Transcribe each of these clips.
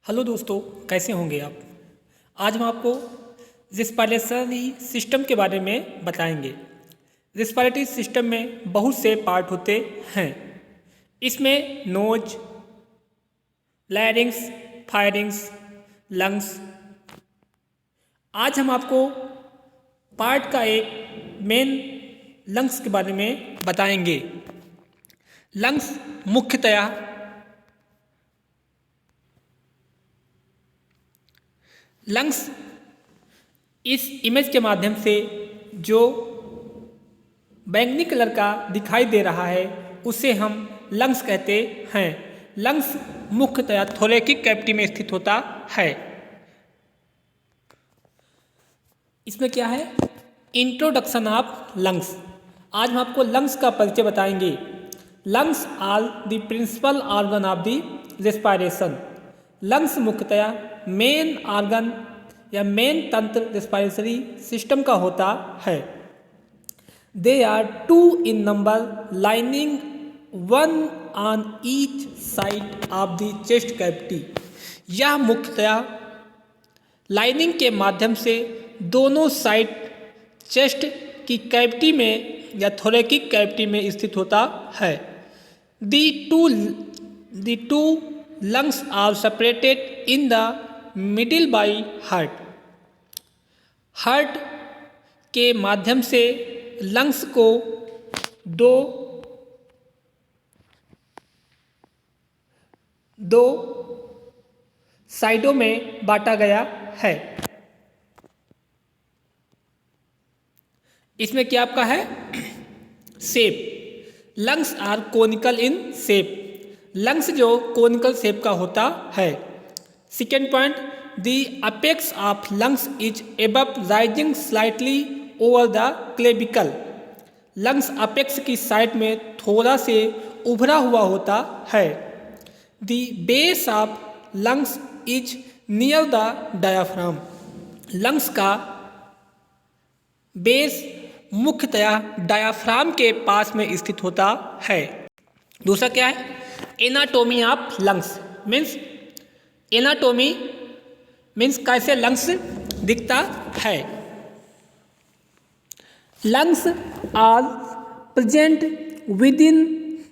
Hello दोस्तों, कैसे होंगे आप। आज हम आपको रेस्पिरेटरी सिस्टम के बारे में बताएंगे। रेस्पिरेटरी सिस्टम में बहुत से पार्ट होते हैं। इसमें नोज, लैरिंग्स, फायरिंग्स, लंग्स। आज हम आपको पार्ट का एक मेन लंग्स के बारे में बताएंगे। लंग्स मुख्यतया लंग्स इस इमेज के माध्यम से जो बैंगनी कलर का दिखाई दे रहा है उसे हम लंग्स कहते हैं। लंग्स मुख्यतया थोरैकिक कैविटी में स्थित होता है। इसमें क्या है, इंट्रोडक्शन ऑफ लंग्स। आज हम आपको लंग्स का परिचय बताएंगे। Lungs are the principal organ of the respiration. Lungs मुख्यतया मेन ऑर्गन या मेन तंत्र रेस्पिरेटरी सिस्टम का होता है। They are two in number, lining one on each side of the chest cavity. यह मुख्यतया लाइनिंग के माध्यम से दोनों साइड चेस्ट की कैविटी में या थोरैकिक कैविटी में स्थित होता है। The two lungs are separated in the middle by heart. Heart के माध्यम से लंग्स को दो साइडों में बांटा गया है। इसमें क्या आपका है, shape. Lungs are conical in shape. Lungs जो कोनिकल शेप का होता है। Second point, the apex of lungs is above rising slightly over the clavicle. Lungs apex की साइड में थोड़ा से उभरा हुआ होता है। The base of lungs is near the diaphragm. Lungs का बेस मुख्यतया डायाफ्राम के पास में स्थित होता है। दूसरा क्या है, anatomy of lungs. Anatomy means कैसे लंग्स दिखता है। Lungs are present within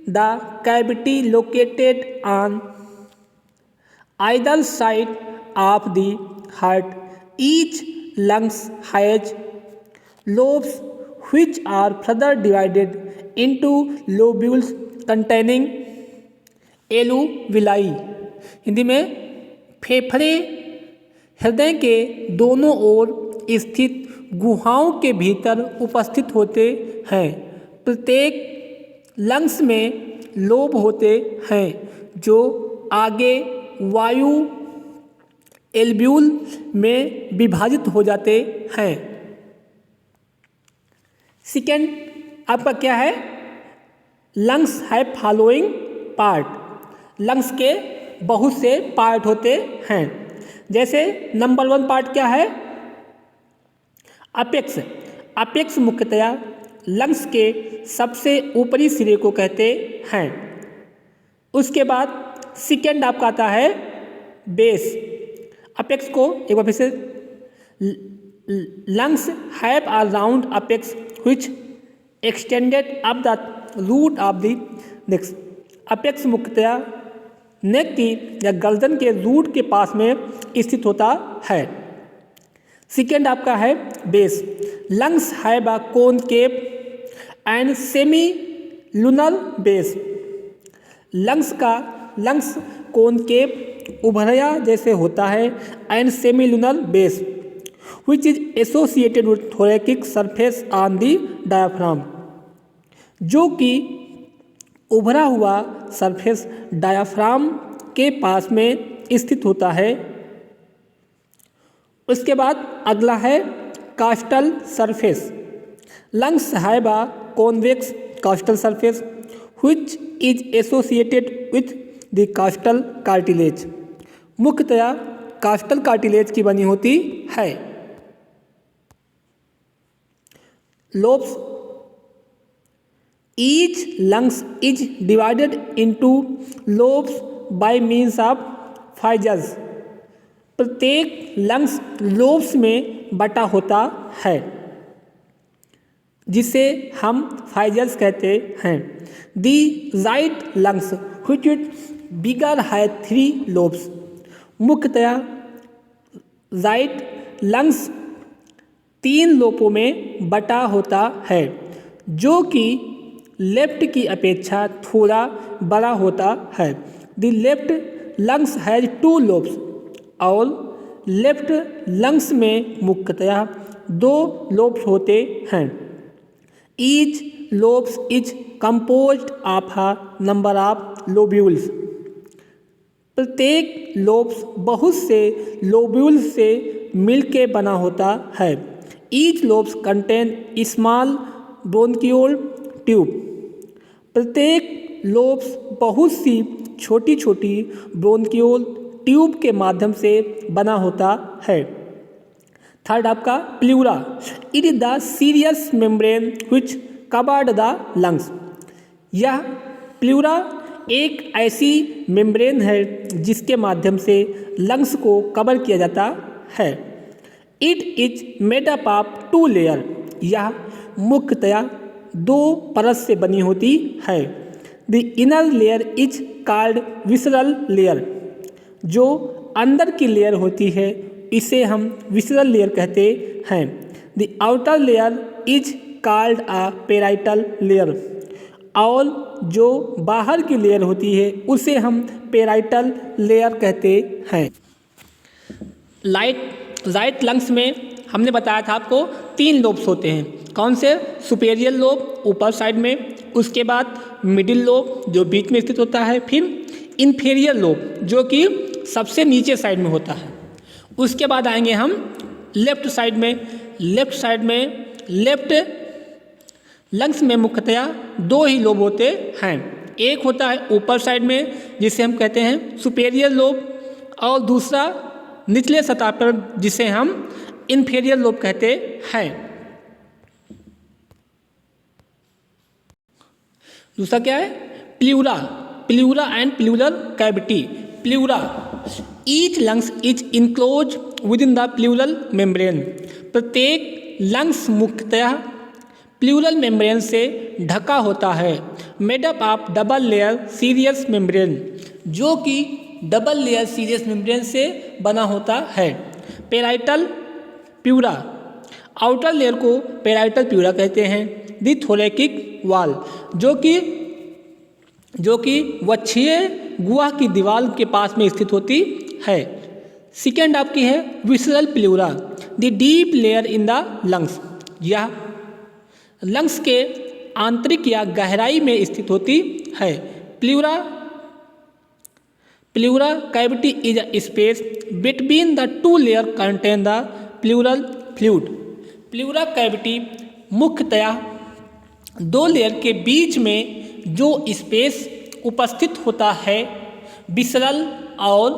the cavity located on either side of the heart. Each lungs has lobes which are further divided into lobules containing alveoli. Hindi में फेफड़े हृदय के दोनों ओर स्थित गुहाओं के भीतर उपस्थित होते हैं। प्रत्येक लंग्स में लोब होते हैं जो आगे वायु एल्ब्यूल में विभाजित हो जाते हैं। सेकेंड आपका क्या है, लंग्स है फॉलोइंग पार्ट। लंग्स के बहुत से पार्ट होते हैं। जैसे नंबर 1 पार्ट क्या है, अपेक्स। अपेक्स मुख्यतया लंग्स के सबसे ऊपरी सिरे को कहते हैं। उसके बाद सेकेंड आपका आता है बेस। अपेक्स को एक बार फिर से, lungs have a round apex which extended up the root of the neck. Apex मुख्यतया नेक की या गर्दन के रूट के पास में स्थित होता है। सेकेंड आपका है base. Lungs have a concave and semi lunar base. Lungs concave उभरया जैसे होता है and semi lunar base which is associated with thoracic surface on the diaphragm, जो कि उभरा हुआ सरफेस डायाफ्राम के पास में स्थित होता है। उसके बाद अगला है कास्टल surface. Lungs have a convex कास्टल surface which is associated with the कास्टल cartilage. मुख्यतया कास्टल कार्टिलेज की बनी होती है। Lobes, each lungs is divided into lobes by means of fissures। प्रत्येक लंग्स लोब्स में बटा होता है जिसे हम फाइजर्स कहते हैं। The right lungs which is bigger है 3 लोब्स। मुख्यतया राइट लंग्स 3 लोबों में बटा होता है जो कि लेफ्ट की अपेक्षा थोड़ा बड़ा होता है। The left lungs has 2 lobes और लेफ्ट लंग्स में मुख्यतया 2 लोब्स होते हैं। Each lobes is composed of a number of lobules. प्रत्येक लोब्स बहुत से लोब्यूल्स से मिलके बना होता है। Each lobes contain small bronchiole tube. प्रत्येक लोब्स बहुत सी छोटी छोटी ब्रोंकियोल ट्यूब के माध्यम से बना होता है। थर्ड आपका pleura. It is the serious membrane which covered the lungs. यह प्लूरा एक ऐसी मेम्ब्रेन है जिसके माध्यम से लंग्स को कवर किया जाता है। It is made up of 2 layer. यह मुख्यतया 2 परत से बनी होती है। The inner layer is called visceral layer. जो अंदर की लेयर होती है इसे हम विसरल लेयर कहते हैं। The outer layer is called a parietal layer. और जो बाहर की लेयर होती है उसे हम पेराइटल लेयर कहते हैं। राइट लंग्स में हमने बताया था आपको 3 लोब्स होते हैं। कौन से? सुपेरियर लोब ऊपर साइड में, उसके बाद मिडिल लोब जो बीच में स्थित होता है, फिर इन्फीरियर लोब जो कि सबसे नीचे साइड में होता है। उसके बाद आएंगे हम लेफ्ट साइड में लेफ्ट लंग्स में मुख्यतया 2 ही लोब होते हैं। एक होता है ऊपर साइड में जिसे हम कहते हैं सुपेरियर लोब और दूसरा निचले सतह पर जिसे हम इन्फीरियर लोब कहते हैं। दूसरा क्या है? Pleura and pleural cavity. Pleura, each lungs is enclose with in the pleural membrane. प्रत्येक लंग्स मुख्यतः प्लूरल मेम्ब्रेन से ढका होता है। Made up of double layer serious membrane, जो कि डबल लेयर सीरियस मेम्ब्रेन से बना होता है। पेराइटल प्लूरा, आउटर लेयर को पेराइटल प्लूरा कहते हैं। दी थोरैकिक वॉल, जो कि वक्षीय गुहा की दीवार के पास में स्थित होती है। सेकेंड आपकी है visceral pleura, the deep layer in the lungs. यह लंग्स के आंतरिक या गहराई में स्थित होती है। Pleura cavity is a space between the 2 layer contain the pleural fluid. Pleura cavity मुख्यतया 2 लेयर के बीच में जो स्पेस उपस्थित होता है, विसरल और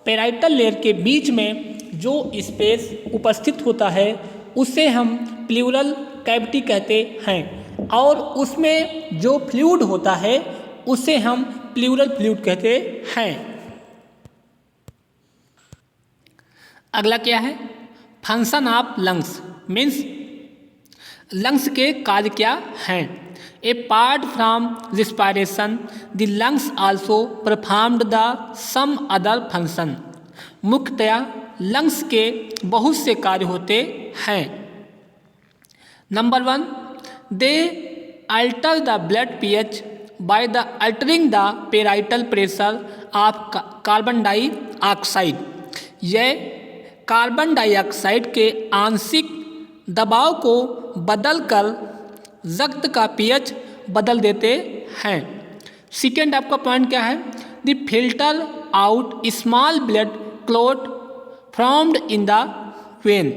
पेराइटल लेयर के बीच में जो स्पेस उपस्थित होता है उसे हम प्लूरल कैविटी कहते हैं। और उसमें जो फ्लूइड होता है उसे हम प्लूरल फ्लूइड कहते हैं। अगला क्या है? Function of lungs means lungs के कार्य क्या हैं। Apart from respiration, the lungs also performed the some other function. मुख्यतया लंग्स के बहुत से कार्य होते हैं। Number 1, they alter the blood pH by the altering the parietal pressure of carbon dioxide. यह कार्बन डाइऑक्साइड के आंशिक दबाव को बदलकर रक्त का पीएच बदल देते हैं। सेकेंड आपका पॉइंट क्या है? The filter out small blood clot formed in the when.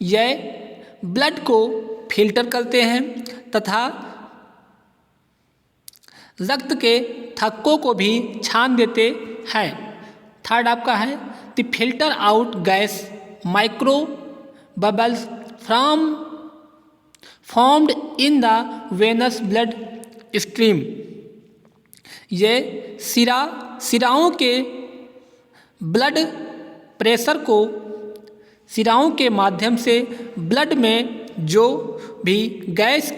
यह ब्लड को फिल्टर करते हैं तथा रक्त के थक्कों को भी छान देते हैं। थर्ड आपका है the filter out gas micro bubbles formed in the venous blood stream. ये सिराओं के ब्लड प्रेशर को शिराओं के माध्यम से ब्लड में जो भी गैस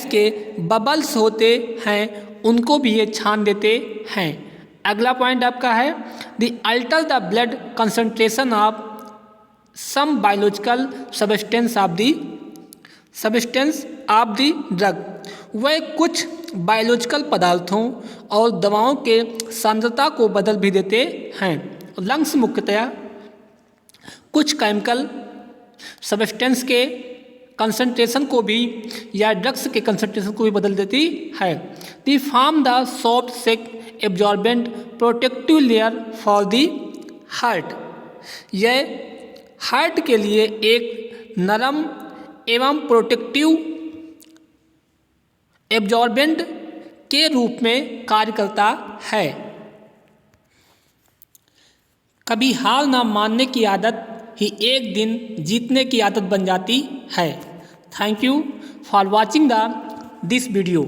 के बबल्स होते हैं उनको भी ये छान देते हैं। अगला पॉइंट आपका है the alter the blood concentration of some biological substance of the drug. वह कुछ बायोलॉजिकल पदार्थों और दवाओं के सांद्रता को बदल भी देते हैं। लंग्स मुख्यतया कुछ केमिकल सब्सटेंस के कंसंट्रेशन को भी या ड्रग्स के कंसंट्रेशन को भी बदल देती है। The form the soft sick absorbent protective layer for the heart. यह हार्ट के लिए एक नरम एवं प्रोटेक्टिव एब्जॉर्बेंट के रूप में कार्य करता है। कभी हार ना मानने की आदत ही एक दिन जीतने की आदत बन जाती है। Thank you for watching this video.